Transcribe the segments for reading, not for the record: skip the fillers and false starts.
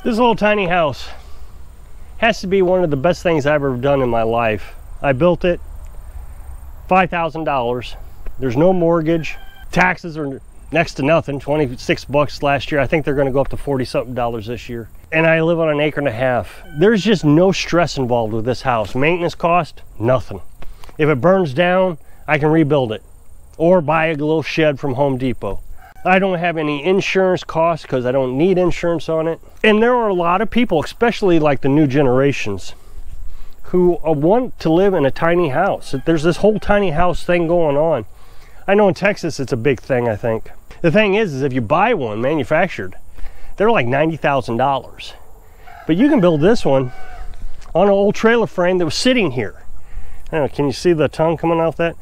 This little tiny house has to be one of the best things I've ever done in my life. I built it, $5,000. There's no mortgage. Taxes are next to nothing, 26 bucks last year. I think they're gonna go up to 40-something dollars this year. And I live on an acre and a half. There's just no stress involved with this house. Maintenance cost, nothing. If it burns down, I can rebuild it or buy a little shed from Home Depot. I don't have any insurance costs because I don't need insurance on it. And there are a lot of people, especially like the new generations, who want to live in a tiny house. There's this whole tiny house thing going on. I know in Texas it's a big thing, I think. The thing is if you buy one manufactured, they're like $90,000. But you can build this one on an old trailer frame that was sitting here. I don't know, can you see the tongue coming off that?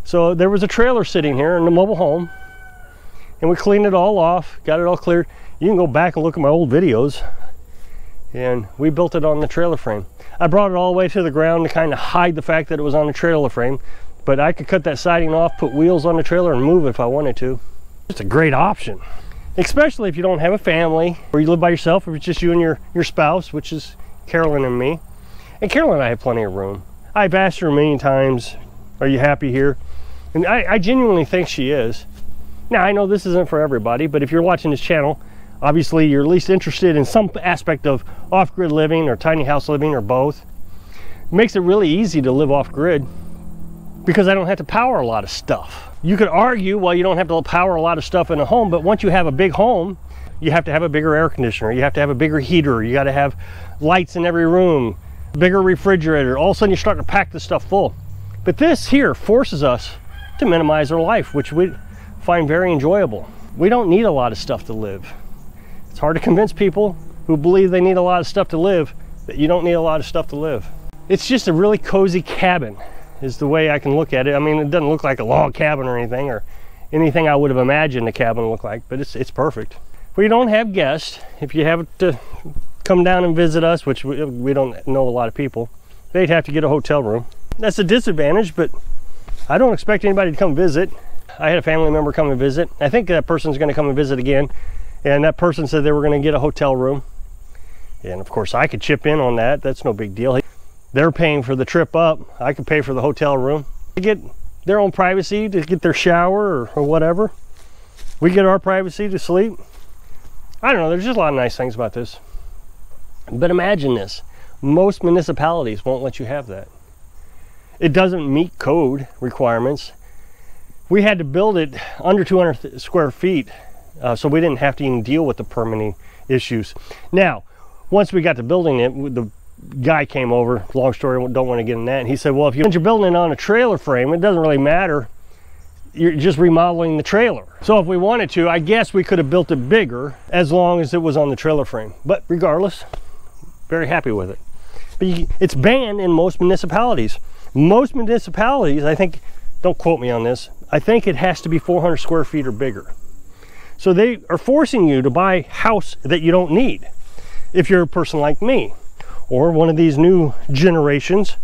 So there was a trailer sitting here in the mobile home, and we cleaned it all off, got it all cleared. You can go back and look at my old videos, and we built it on the trailer frame. I brought it all the way to the ground to kind of hide the fact that it was on a trailer frame, but I could cut that siding off, put wheels on the trailer, and move it if I wanted to. It's a great option, especially if you don't have a family, or you live by yourself, or it's just you and your spouse, which is Carolyn and me. And Carolyn and I have plenty of room. I've asked her a million times, are you happy here? And I genuinely think she is. Now, I know this isn't for everybody, but if you're watching this channel, obviously you're at least interested in some aspect of off-grid living or tiny house living or both. It makes it really easy to live off-grid because I don't have to power a lot of stuff. You could argue, well, you don't have to power a lot of stuff in a home, but once you have a big home, you have to have a bigger air conditioner, you have to have a bigger heater, you got to have lights in every room, bigger refrigerator. All of a sudden you're starting to pack this stuff full. But this here forces us to minimize our life, which we find very enjoyable. We don't need a lot of stuff to live. It's hard to convince people who believe they need a lot of stuff to live that you don't need a lot of stuff to live. It's just a really cozy cabin is the way I can look at it. I mean, it doesn't look like a log cabin or anything I would have imagined a cabin look like, but it's perfect. We don't have guests. If you have to come down and visit us, which we don't know a lot of people, they'd have to get a hotel room. That's a disadvantage, but I don't expect anybody to come visit. I had a family member come and visit. I think that person's going to come and visit again, and that person said they were going to get a hotel room, and of course I could chip in on that. That's no big deal. They're paying for the trip up. I could pay for the hotel room. They get their own privacy to get their shower or whatever. We get our privacy to sleep. I don't know, there's just a lot of nice things about this. But imagine this, most municipalities won't let you have that. It doesn't meet code requirements. We had to build it under 200 square feet, so we didn't have to even deal with the permitting issues. Now, once we got to building it, the guy came over, long story, don't want to get in that, and he said, well, if you're building it on a trailer frame, it doesn't really matter. You're just remodeling the trailer. So if we wanted to, I guess we could have built it bigger as long as it was on the trailer frame. But regardless, very happy with it. But it's banned in most municipalities. Most municipalities, I think, don't quote me on this, I think it has to be 400 square feet or bigger. So they are forcing you to buy a house that you don't need. If you're a person like me, or one of these new generations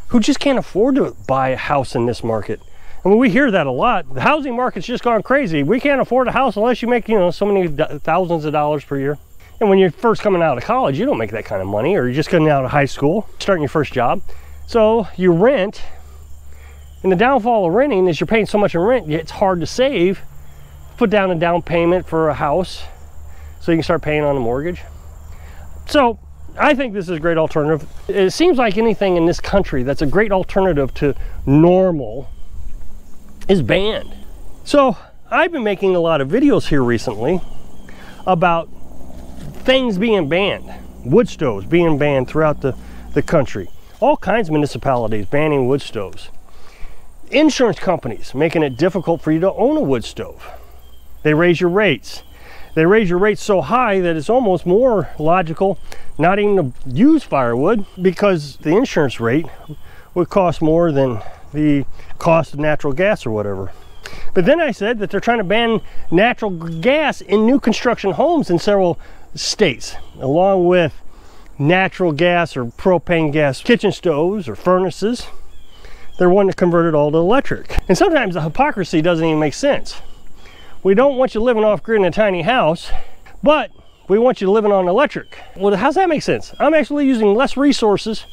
who just can't afford to buy a house in this market. I mean, we hear that a lot. The housing market's just gone crazy. We can't afford a house unless you make, so many thousands of dollars per year. And when you're first coming out of college, you don't make that kind of money, or you're just getting out of high school, starting your first job. So you rent, and the downfall of renting is you're paying so much in rent, it's hard to save, put down a down payment for a house so you can start paying on the mortgage. So I think this is a great alternative. It seems like anything in this country that's a great alternative to normal is banned. So I've been making a lot of videos here recently about things being banned, wood stoves being banned throughout the country. All kinds of municipalities banning wood stoves. Insurance companies making it difficult for you to own a wood stove. They raise your rates. They raise your rates so high that it's almost more logical not even to use firewood, because the insurance rate would cost more than the cost of natural gas or whatever. But then I said that they're trying to ban natural gas in new construction homes in several states, along with natural gas or propane gas kitchen stoves or furnaces. They're wanting to convert it all to electric. And sometimes the hypocrisy doesn't even make sense. We don't want you living off grid in a tiny house, but we want you living on electric. Well, how's that make sense? I'm actually using less resources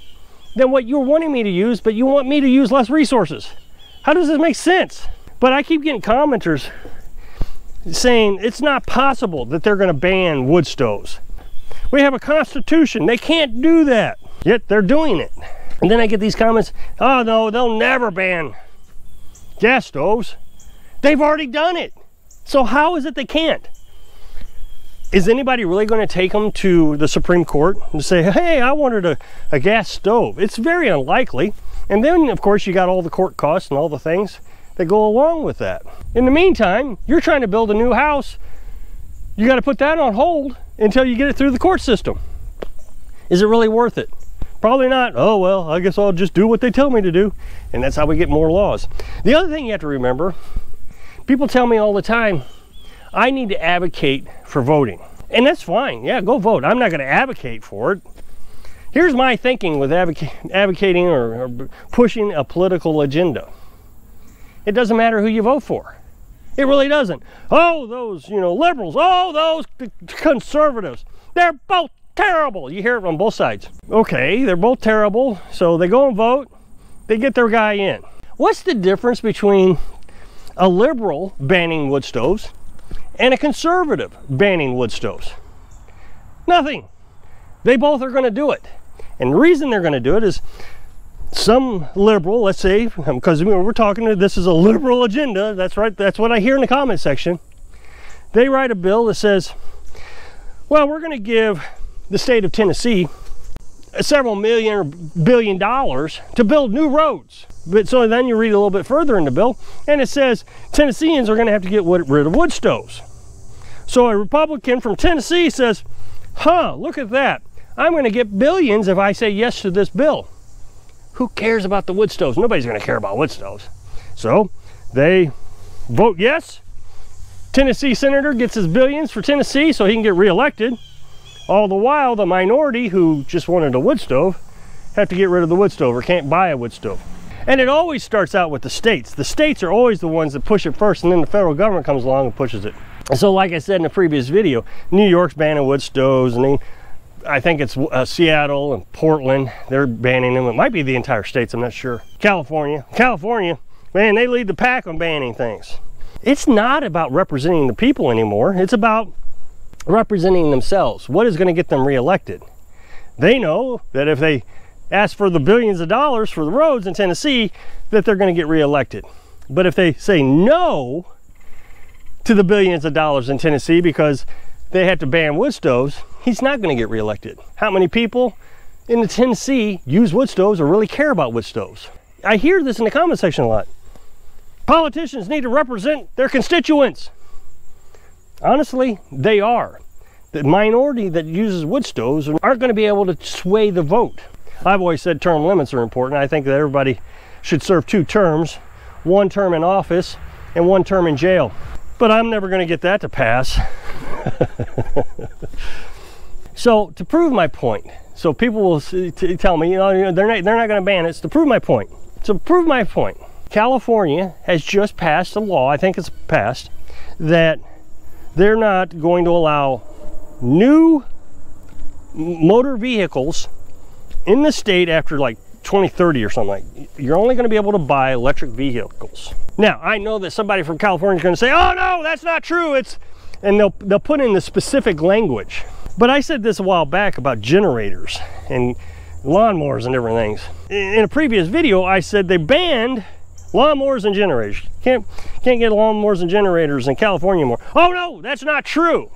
than what you're wanting me to use, but you want me to use less resources. How does this make sense? But I keep getting commenters saying it's not possible that they're gonna ban wood stoves. We have a constitution, they can't do that. Yet they're doing it. And then I get these comments, oh no, they'll never ban gas stoves. They've already done it. So how is it they can't? Is anybody really going to take them to the Supreme Court and say, hey, I wanted a gas stove? It's very unlikely. And then, of course, you got all the court costs and all the things that go along with that. In the meantime, you're trying to build a new house. You got to put that on hold until you get it through the court system. Is it really worth it? Probably not. Oh, well, I guess I'll just do what they tell me to do. And that's how we get more laws. The other thing you have to remember, people tell me all the time, I need to advocate for voting. And that's fine. Yeah, go vote. I'm not going to advocate for it. Here's my thinking with advocating or pushing a political agenda. It doesn't matter who you vote for. It really doesn't. Oh, those, liberals. Oh, those conservatives. They're both terrible. You hear it from both sides. Okay, they're both terrible. So they go and vote. They get their guy in. What's the difference between a liberal banning wood stoves and a conservative banning wood stoves? Nothing. They both are going to do it. And the reason they're going to do it is some liberal, let's say, because we're talking, this is a liberal agenda. That's right. That's what I hear in the comment section. They write a bill that says, well, we're going to give the state of Tennessee several million or billion dollars to build new roads. But so then you read a little bit further in the bill and it says Tennesseans are going to have to get rid of wood stoves. So a Republican from Tennessee says, look at that. I'm going to get billions if I say yes to this bill. Who cares about the wood stoves? Nobody's going to care about wood stoves. So they vote yes. Tennessee senator gets his billions for Tennessee so he can get reelected. All the while, the minority who just wanted a wood stove have to get rid of the wood stove or can't buy a wood stove. And it always starts out with the states. The states are always the ones that push it first, and then the federal government comes along and pushes it. And so like I said in the previous video, New York's banning wood stoves, and I think it's Seattle and Portland, they're banning them. It might be the entire states, I'm not sure. California, man, they lead the pack on banning things. It's not about representing the people anymore. It's about representing themselves. What is going to get them reelected? They know that if they ask for the billions of dollars for the roads in Tennessee, that they're going to get reelected. But if they say no to the billions of dollars in Tennessee because they have to ban wood stoves, he's not going to get reelected. How many people in Tennessee use wood stoves or really care about wood stoves? I hear this in the comment section a lot. Politicians need to represent their constituents. Honestly, they are. The minority that uses wood stoves aren't going to be able to sway the vote. I've always said term limits are important. I think that everybody should serve 2 terms, 1 term in office and 1 term in jail. But I'm never going to get that to pass. So to prove my point, so people will tell me, they're not going to ban it. It's to prove my point. To prove my point, California has just passed a law, I think it's passed, that they're not going to allow new motor vehicles in the state after like 2030 or something. Like, you're only going to be able to buy electric vehicles. Now, I know that somebody from California is going to say, oh no, that's not true. And they'll put in the specific language. But I said this a while back about generators and lawnmowers and different things. In a previous video, I said they banned lawnmowers and generators. Can't get lawnmowers and generators in California anymore. Oh no, that's not true.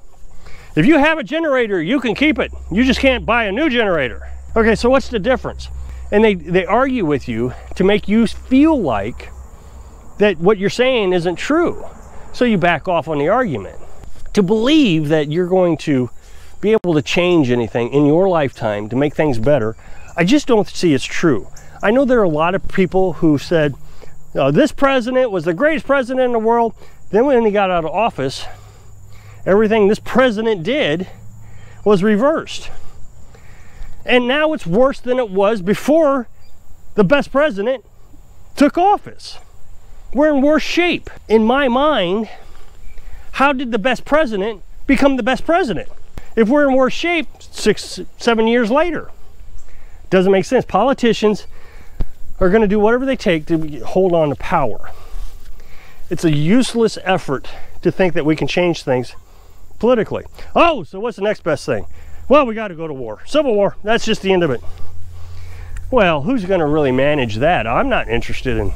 If you have a generator, you can keep it. You just can't buy a new generator. Okay, so what's the difference? And they argue with you to make you feel like that what you're saying isn't true. So you back off on the argument. To believe that you're going to be able to change anything in your lifetime to make things better, I just don't see it's true. I know there are a lot of people who said, this president was the greatest president in the world. Then when he got out of office, everything this president did was reversed. And now it's worse than it was before the best president took office. We're in worse shape. In my mind, how did the best president become the best president? if we're in worse shape 6, 7 years later? Doesn't make sense. Politicians are going to do whatever they take to hold on to power. It's a useless effort to think that we can change things politically. Oh, so what's the next best thing? Well, we got to go to war. Civil war. That's just the end of it. Well, who's going to really manage that? I'm not interested in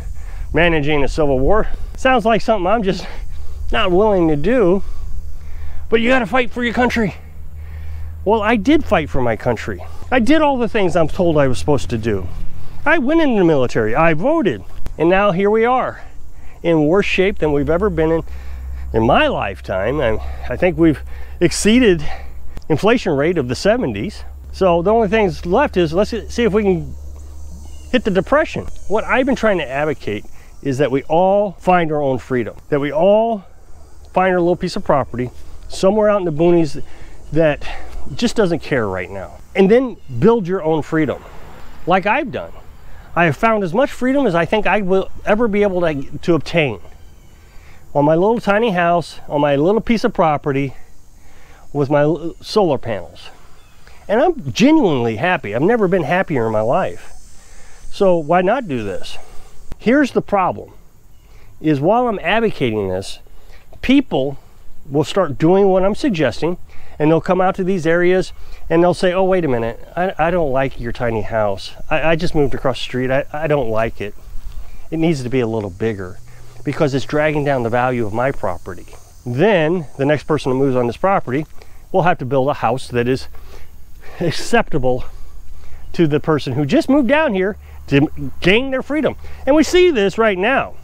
managing a civil war. Sounds like something I'm just not willing to do. But you got to fight for your country. Well, I did fight for my country. I did all the things I'm told I was supposed to do. I went into the military. I voted. And now here we are, in worse shape than we've ever been in my lifetime. I think we've exceeded inflation rate of the 70s. So the only thing that's left is let's see if we can hit the depression. What I've been trying to advocate is that we all find our own freedom, that we all find our little piece of property somewhere out in the boonies that just doesn't care right now, and then build your own freedom like I've done. I have found as much freedom as I think I will ever be able to obtain on my little tiny house, on my little piece of property with my solar panels. And I'm genuinely happy. I've never been happier in my life. So why not do this? Here's the problem, is while I'm advocating this, people will start doing what I'm suggesting, and they'll come out to these areas and they'll say, oh, wait a minute, I don't like your tiny house. I just moved across the street. I don't like it. It needs to be a little bigger because it's dragging down the value of my property. Then the next person who moves on this property will have to build a house that is acceptable to the person who just moved down here to gain their freedom. And we see this right now.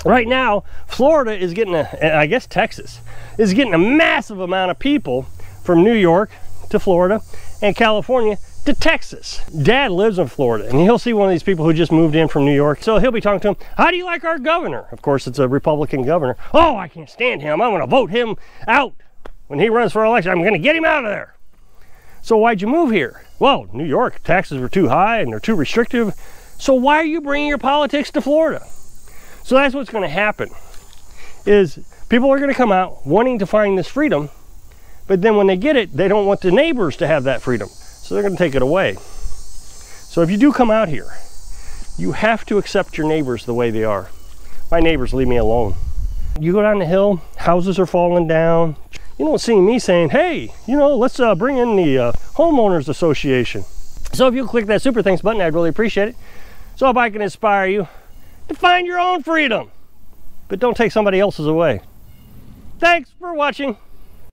Right now, Florida is getting I guess Texas is getting a massive amount of people from New York to Florida and California to Texas. Dad lives in Florida, and he'll see one of these people who just moved in from New York. So he'll be talking to him, how do you like our governor? Of course, it's a Republican governor. Oh, I can't stand him. I'm going to vote him out. When he runs for election, I'm going to get him out of there. So why'd you move here? Well, New York, taxes were too high and they're too restrictive. So why are you bringing your politics to Florida? So that's what's going to happen, is people are going to come out wanting to find this freedom, but then when they get it, they don't want the neighbors to have that freedom. So they're going to take it away. So if you do come out here, you have to accept your neighbors the way they are. My neighbors leave me alone. You go down the hill, houses are falling down. You don't see me saying, hey, you know, let's bring in the homeowners association. So if you'll click that super thanks button, I'd really appreciate it. So if I can inspire you to find your own freedom, but don't take somebody else's away. Thanks for watching.